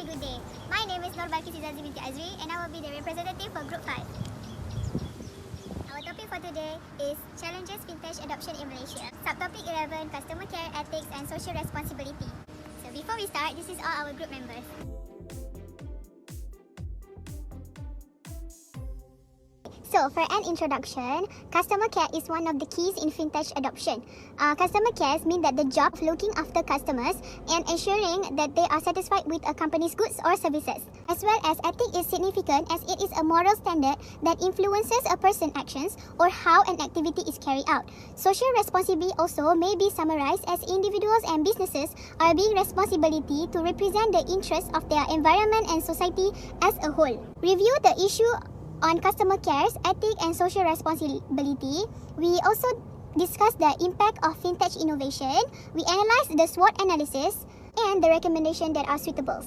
very good day. My name is Nur Balqis Izazi binti Azri and I will be the representative for Group 5. Our topic for today is Challenges Fintech Adoption in Malaysia. Subtopic 11, Customer Care, Ethics and Social Responsibility. So before we start, this is all our group members. So, for an introduction, customer care is one of the keys in fintech adoption. Customer cares mean that the job of looking after customers and ensuring that they are satisfied with a company's goods or services. As well as ethics is significant as it is a moral standard that influences a person's actions or how an activity is carried out. Social responsibility also may be summarized as individuals and businesses are being responsibility to represent the interests of their environment and society as a whole. Review the issue on customer cares, ethics and social responsibility. We also discuss the impact of fintech innovation. We analyze the SWOT analysis and the recommendations that are suitable.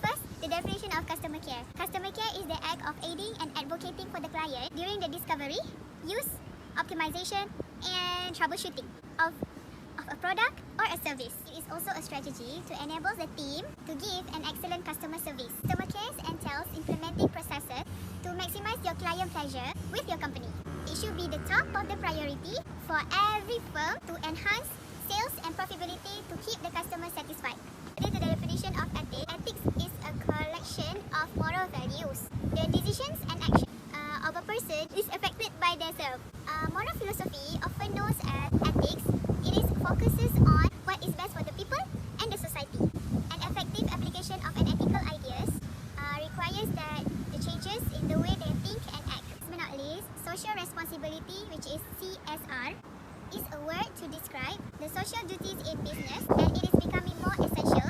First, the definition of customer care. Customer care is the act of aiding and advocating for the client during the discovery, use, optimization and troubleshooting of a product or a service. It is also a strategy to enable the team to give an excellent customer service. Customer care entails implementing processes to maximize your client pleasure with your company. It should be the top of the priority for every firm to enhance sales and profitability to keep the customer satisfied. This is the definition of ethics. Ethics is a collection of moral values. The decisions and actions of a person is affected by themselves. Moral philosophy, often known as ethics, focuses on what is best for the people and the society. An effective application of an ethical ideas requires that the changes in the way they think and act. Last but not least, social responsibility, which is CSR, is a word to describe the social duties in business, and it is becoming more essential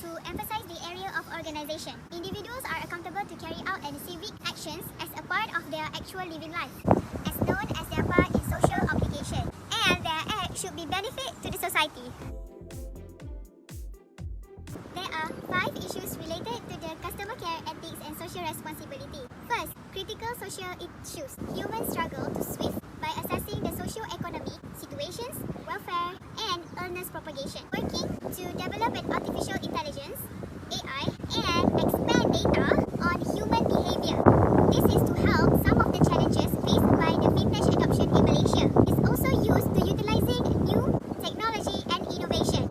to emphasize the area of organization. Individuals are accountable to carry out and civic actions as a part of their actual living life, as known as their part in social obligation, and their act should be benefit to the society. There are 5 issues related to the customer care, ethics and social responsibility. First, critical social issues. Humans struggle to swift by assessing the socio-economic situations, welfare and illness propagation. Working to develop an artificial intelligence, AI, and expand data on human behavior. This is to help some of the challenges faced by the fintech adoption in Malaysia. It's also used to utilizing new technology and innovation.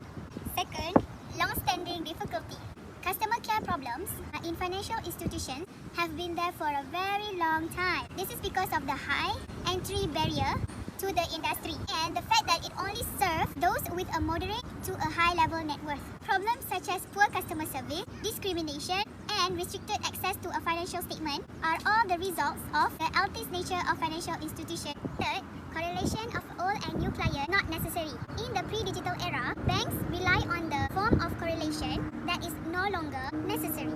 Second, long-standing difficulty. Customer care problems in financial institutions have been there for a very long time. This is because of the high entry barrier to the industry and the fact that it only serves those with a moderate to a high level net worth. Problems such as poor customer service, discrimination and restricted access to a financial statement are all the results of the elitist nature of financial institutions. Third, correlation of old and new clients not necessary. In the pre-digital era, banks rely on the form of correlation that is no longer necessary.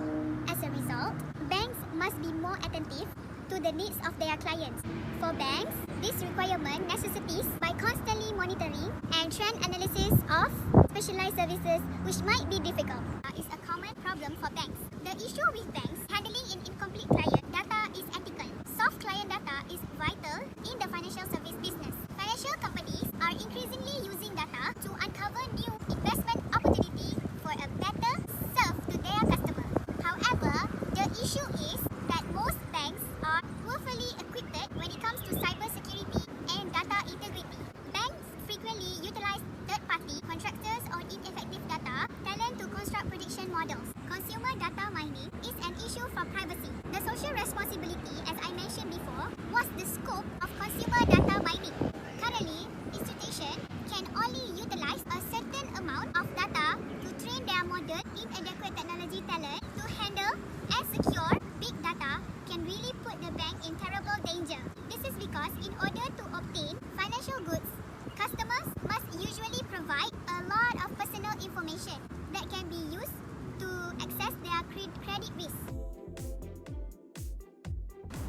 As a result, banks must be more attentive to the needs of their clients. For banks, this requirement necessitates by constantly monitoring and trend analysis of specialized services, which might be difficult. It's a common problem for banks. The issue with banks handling in incomplete client data is ethical. Soft client data is vital in the financial service business. Financial companies are increasingly using data to uncover new investment opportunities for a better serve to their customers. However, the issue is that most banks are poorly equipped when it comes to cybersecurity and data integrity. Banks frequently utilize third-party contractors or ineffective data talent to construct prediction models. Consumer data mining is an issue for privacy. The social responsibility, as I mentioned before, was the scope of consumer data mining. Currently, institutions can only utilize a certain amount of data to train their model. Inadequate technology talent to handle and secure big data can really put the bank in terrible danger. This is because in order to obtain financial goods, customers must usually provide a lot of personal information that can be used to access their credit risk.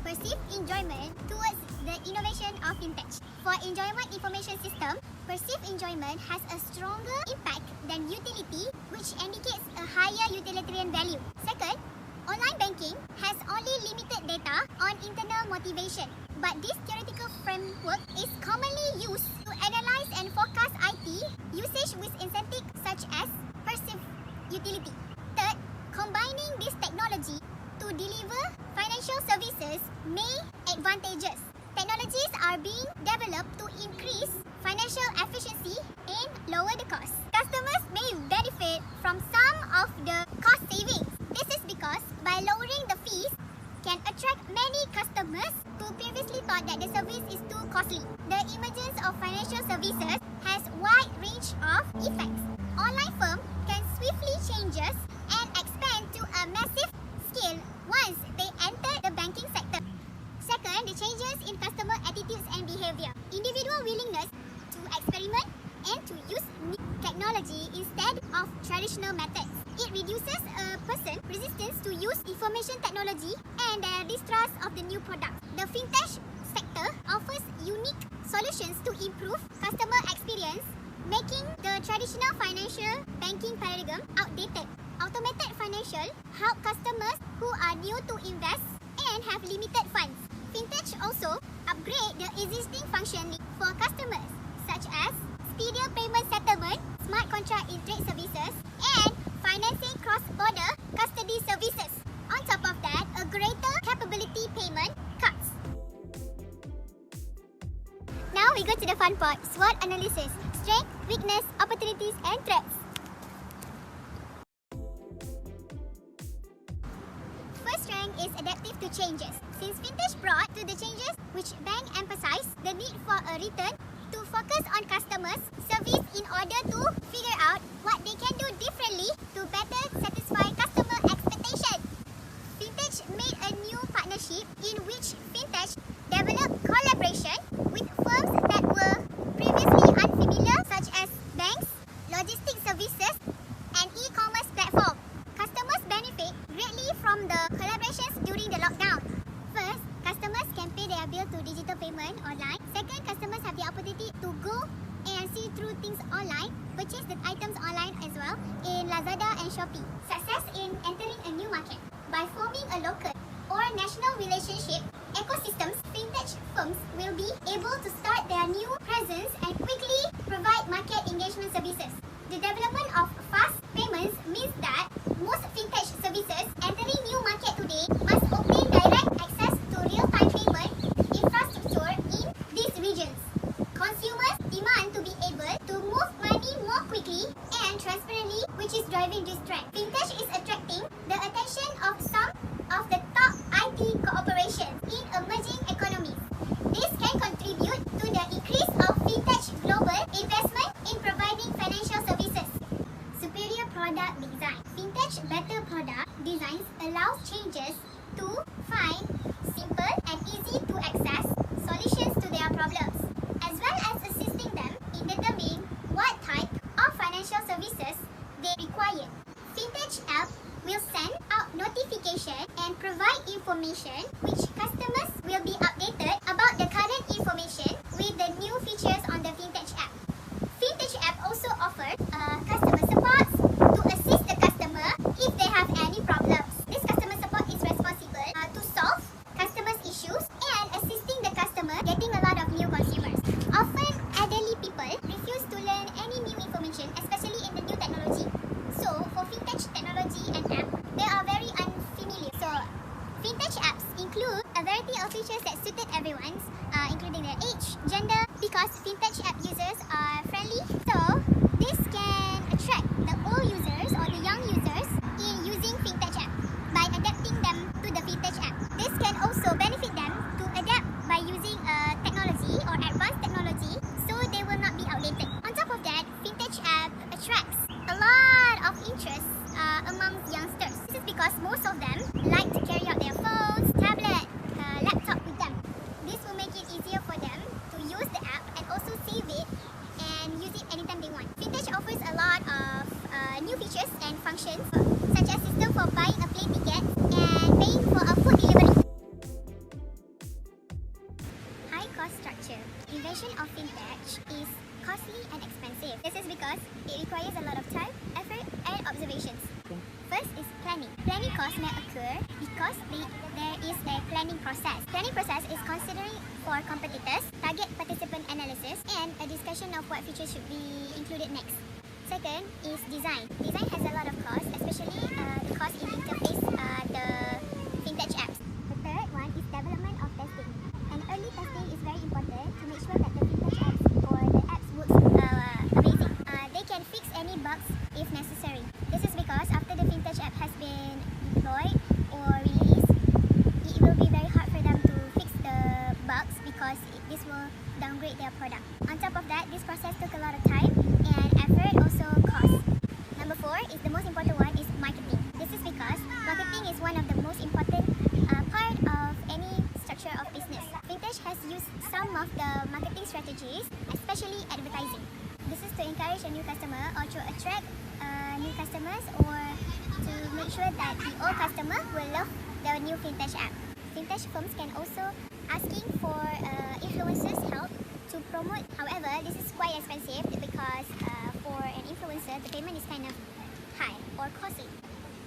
Perceived enjoyment towards the innovation of fintech. For enjoyment information system, perceived enjoyment has a stronger impact than utility, which indicates a higher utilitarian value. Second, online banking has only limited data on internal motivation, but this theoretical framework is commonly used to analyze and forecast IT usage with incentives such as perceived utility. Third, combining this technology to deliver financial services may advantageous. Technologies are being developed to increase financial efficiency and lower the cost. Customers may benefit from some of the cost savings. This is because by lowering the fees can attract many customers who previously thought that the service is too costly. The emergence of financial services has wide range of effects. Online firms can swiftly change and expand to a massive scale once they enter the banking sector. Second, the changes in customer attitudes and behavior. Individual willingness to experiment and to use new technology instead of traditional methods. It reduces a person's resistance to use information technology and their distrust of the new product. The fintech sector offers unique solutions to improve customer experience, making the traditional financial banking paradigm outdated. Automated financial help customers who are new to invest and have limited funds. Fintech also upgrade the existing functionality for customers such as speedier payment settlement, smart contract in trade services, and financing cross-border custody services. On top of that, a greater capability payment cards. Now we go to the fun part, SWOT analysis, strength, weakness, opportunities and threats. First strength is adaptive to changes. Since Fintech brought to the changes which bank emphasize the need for a return to focus on customers' service in order to figure out what they can do differently to better satisfy customer expectations. Fintech made a new partnership in which Fintech developed collaboration with firms that were previously unfamiliar such as banks, logistics services and e-commerce platforms. Customers benefit greatly from the collaborations during the lockdown. First, customers can pay their bill to digital payment online. Second, customers have the opportunity to go and see through things online, purchase the items online as well in Lazada and Shopee. Success in entering a new market. By forming a local or national relationship ecosystems, fintech firms will be able to start their new presence and quickly provide market engagement services. The development of fast payments means that most fintech services entering new market today must obtain direct access to real-time payment infrastructure in these regions. Consumers demand to be able to move money more quickly and transparently, which is driving this trend. Fintech is attracting the attention of some of the top IT corporations in emerging economies. This can contribute to the increase of fintech global investment in providing financial services. Superior product design. Fintech better product designs allows changes to find simple and easy to access solutions to their problems, as well as assisting them in determining what type of financial services they require. Fintech app will send out notification and provide information which customers will be updated about the current information with the new features on the Fintech app. Fintech app also offers customer support to assist the customer if they have any problems. This customer support is responsible to solve customers' issues and assisting the customer getting a lot of new consumers. Often, elderly people refuse to learn any new information, especially in the new technology. So, for Fintech technology and app, they are very unfamiliar. So, Fintech apps include a variety of features that suited everyone's, including their age, gender, because Fintech app users are friendly. So, this can attract the old users or the young users in using Fintech app by adapting them to the Fintech app. This can also benefit them to adapt by using technology or advanced technology, so they will not be outdated. On top of that, Fintech app attracts a lot of interest among youngsters. This is because most of them like to carry out their phones, tablet, laptop with them. This will make it easier for them to use the app and also save it and use it anytime they want. Fintech offers a lot of new features and functions, such as system for buying a plane ticket and paying for a food delivery. High cost structure. Invention of Fintech is costly and expensive. This is because it requires a lot of time, effort and observations. First is planning. Planning costs may occur because there is a planning process. Planning process is considering for competitors, a discussion of what features should be included next. Second is design. Design has a lot of costs, especially the cost in interface the Fintech apps. The third one is development of testing. And early testing is very important to make sure that the Fintech apps or the apps works amazing. They can fix any bugs if necessary. This is because after the Fintech app has been deployed or released, it will be very hard for them to fix the bugs because this will downgrade their product. On top of that, this process took a lot of time and effort, also cost. Number 4 is the most important one, is marketing. This is because marketing is one of the most important part of any structure of business. Fintech has used some of the marketing strategies, especially advertising. This is to encourage a new customer or to attract new customers, or to make sure that the old customer will love the new Fintech app. Fintech firms can also asking for influencers help to promote. However, this is quite expensive because for an influencer, the payment is kind of high or costly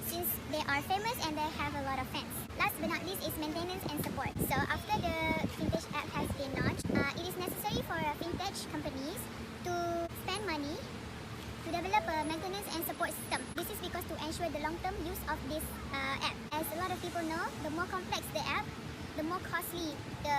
since they are famous and they have a lot of fans. Last but not least is maintenance and support. So after the Fintech app has been launched, it is necessary for Fintech companies to spend money to develop a maintenance and support system. This is because to ensure the long-term use of this app. As a lot of people know, the more complex the app, the more costly the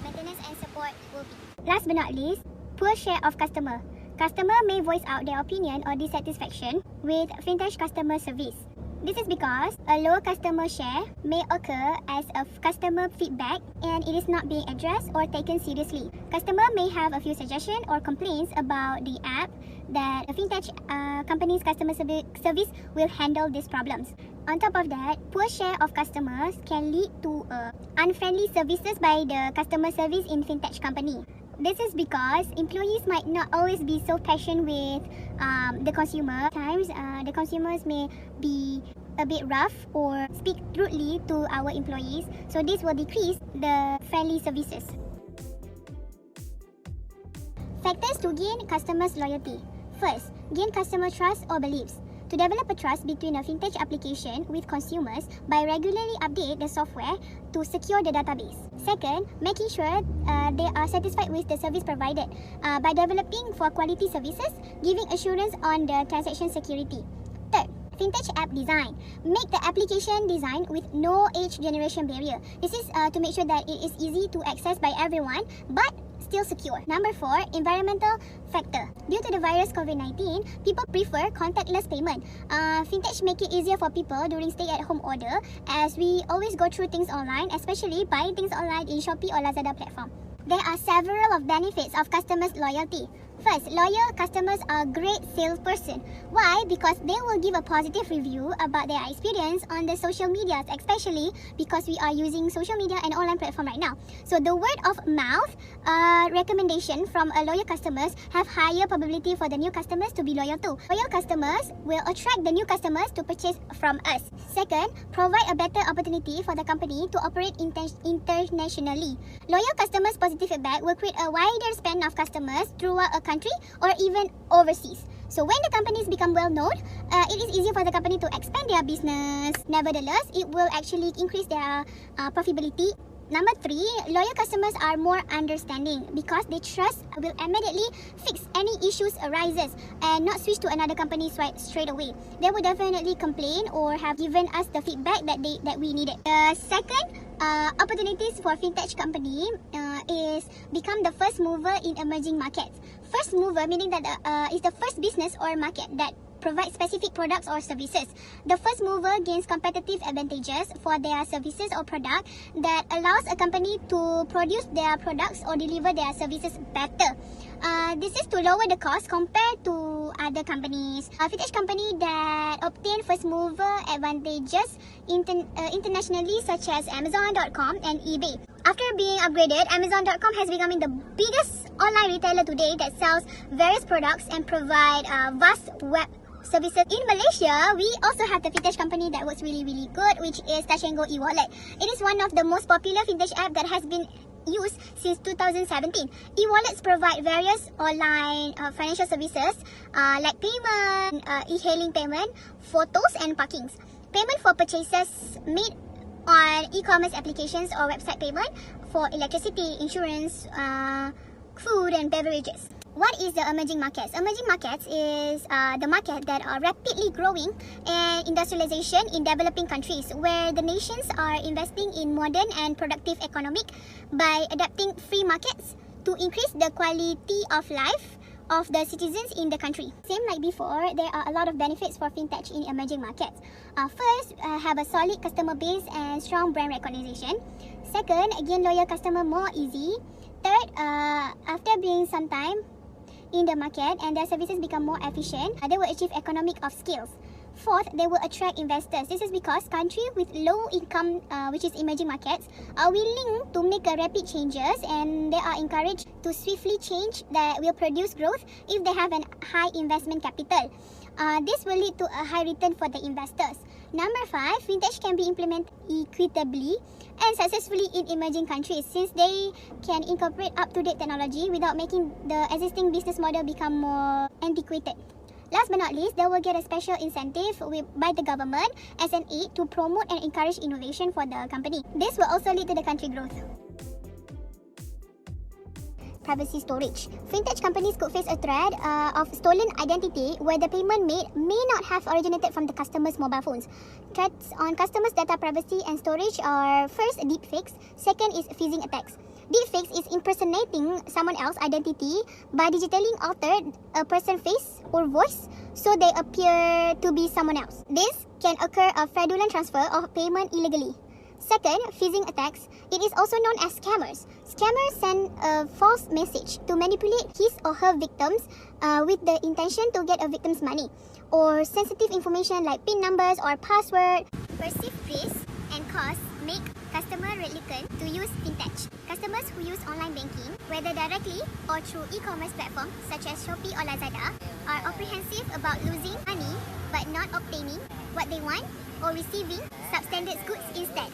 maintenance and support will be. Last but not least, poor share of customer. Customer may voice out their opinion or dissatisfaction with Fintech customer service. This is because a low customer share may occur as a customer feedback and it is not being addressed or taken seriously. Customer may have a few suggestions or complaints about the app that the Fintech company's customer service will handle these problems. On top of that, poor share of customers can lead to unfriendly services by the customer service in Fintech company. This is because employees might not always be so patient with the consumer. Sometimes the consumers may be a bit rough or speak rudely to our employees. So this will decrease the friendly services. Factors to gain customers' loyalty. First, gain customer trust or beliefs. To develop a trust between a Fintech application with consumers by regularly update the software to secure the database. Second, making sure they are satisfied with the service provided by developing for quality services, giving assurance on the transaction security. Third, Fintech app design. Make the application design with no age generation barrier. This is to make sure that it is easy to access by everyone but still secure. Number 4, environmental factor. Due to the virus COVID-19, people prefer contactless payment. Fintech make it easier for people during stay-at-home order, as we always go through things online, especially buying things online in Shopee or Lazada platform. There are several of benefits of customers' loyalty. First, loyal customers are great salesperson. Why? Because they will give a positive review about their experience on the social medias, especially because we are using social media and online platform right now. So the word of mouth recommendation from a loyal customers have higher probability for the new customers to be loyal to. Loyal customers will attract the new customers to purchase from us. Second, provide a better opportunity for the company to operate internationally. Loyal customers' positive feedback will create a wider span of customers throughout a country or even overseas. So when the companies become well known, it is easier for the company to expand their business. Nevertheless, it will actually increase their profitability. Number 3, loyal customers are more understanding because they trust will immediately fix any issues arises and not switch to another company straight away. They will definitely complain or have given us the feedback that we needed. The second opportunities for Fintech company is become the first mover in emerging markets. First mover meaning that is the first business or market that provide specific products or services. The first mover gains competitive advantages for their services or product that allows a company to produce their products or deliver their services better. This is to lower the cost compared to other companies. Fintech company that obtain first mover advantages internationally, such as Amazon.com and eBay. After being upgraded, Amazon.com has become the biggest online retailer today that sells various products and provide vast web services. In Malaysia, we also have the Fintech company that works really good, which is Touch 'n Go e-wallet. It is one of the most popular Fintech app that has been used since 2017. E-wallets provide various online financial services like payment, e-hailing payment, photos and parkings. Payment for purchases made on e-commerce applications or website payment for electricity, insurance, food and beverages. What is the emerging markets? Emerging markets is the market that are rapidly growing and industrialization in developing countries, where the nations are investing in modern and productive economic by adapting free markets to increase the quality of life of the citizens in the country. Same like before, there are a lot of benefits for fintech in emerging markets. First, have a solid customer base and strong brand recognition. Second, gain loyal customer more easy. Third, after being some time in the market and their services become more efficient, they will achieve economic of scales. Fourth, they will attract investors. This is because countries with low income, which is emerging markets, are willing to make rapid changes, and they are encouraged to swiftly change that will produce growth if they have an high investment capital. This will lead to a high return for the investors. Number 5, fintech can be implemented equitably and successfully in emerging countries, since they can incorporate up-to-date technology without making the existing business model become more antiquated. Last but not least, they will get a special incentive by the government as an aid to promote and encourage innovation for the company. This will also lead to the country growth. Privacy storage. Fintech companies could face a threat of stolen identity where the payment made may not have originated from the customer's mobile phones. Threats on customers' data privacy and storage are first, deepfakes. Second is phishing attacks. Deepfakes is impersonating someone else's identity by digitally altering a person's face or voice so they appear to be someone else. This can occur a fraudulent transfer of payment illegally. Second, phishing attacks. It is also known as scammers. Scammers send a false message to manipulate his or her victims with the intention to get a victim's money or sensitive information like PIN numbers or password. Perceived risk and costs make customer reluctant to use fintech. Customers who use online banking, whether directly or through e-commerce platforms such as Shopee or Lazada, are apprehensive about losing money but not obtaining what they want or receiving substandard goods instead.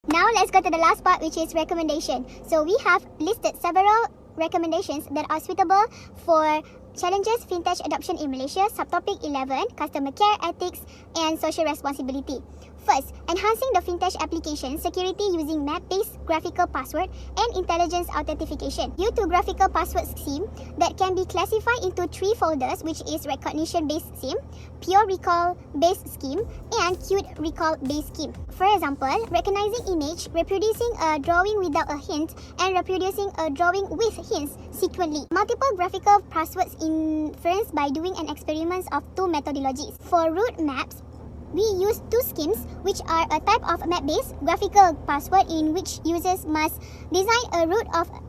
Now let's go to the last part, which is recommendation. So we have listed several recommendations that are suitable for challenges fintech adoption in Malaysia. Subtopic 11, customer care, ethics and social responsibility. First, enhancing the fintech application security using map-based graphical password and intelligence authentication. Due to graphical password scheme that can be classified into 3 folders, which is recognition-based scheme, pure recall-based scheme, and cute recall-based scheme. For example, recognizing image, reproducing a drawing without a hint, and reproducing a drawing with hints sequentially. Multiple graphical passwords inference by doing an experiment of 2 methodologies. For root maps, we use 2 schemes, which are a type of map-based graphical password in which users must design a route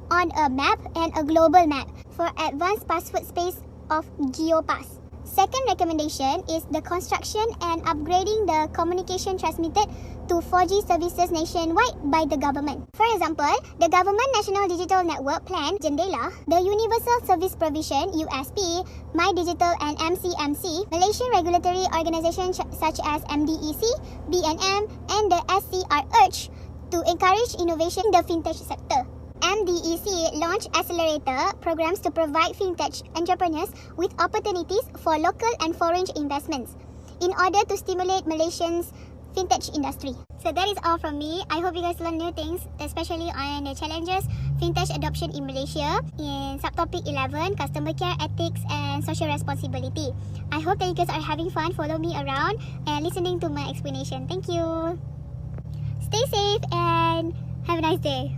on a map and a global map for advanced password space of GeoPass. Second recommendation is the construction and upgrading the communication transmitted to 4G services nationwide by the government. For example, the Government National Digital Network Plan, Jendela, the Universal Service Provision, USP, My Digital and MCMC, Malaysian regulatory organizations such as MDEC, BNM, and the SC are urged to encourage innovation in the fintech sector. MDEC launched accelerator programs to provide fintech entrepreneurs with opportunities for local and foreign investments in order to stimulate Malaysians' fintech industry. So that is all from me. I hope you guys learn new things, especially on the challenges fintech adoption in Malaysia in subtopic 11, customer care, ethics and social responsibility. I hope that you guys are having fun, follow me around and listening to my explanation. Thank you. Stay safe and have a nice day.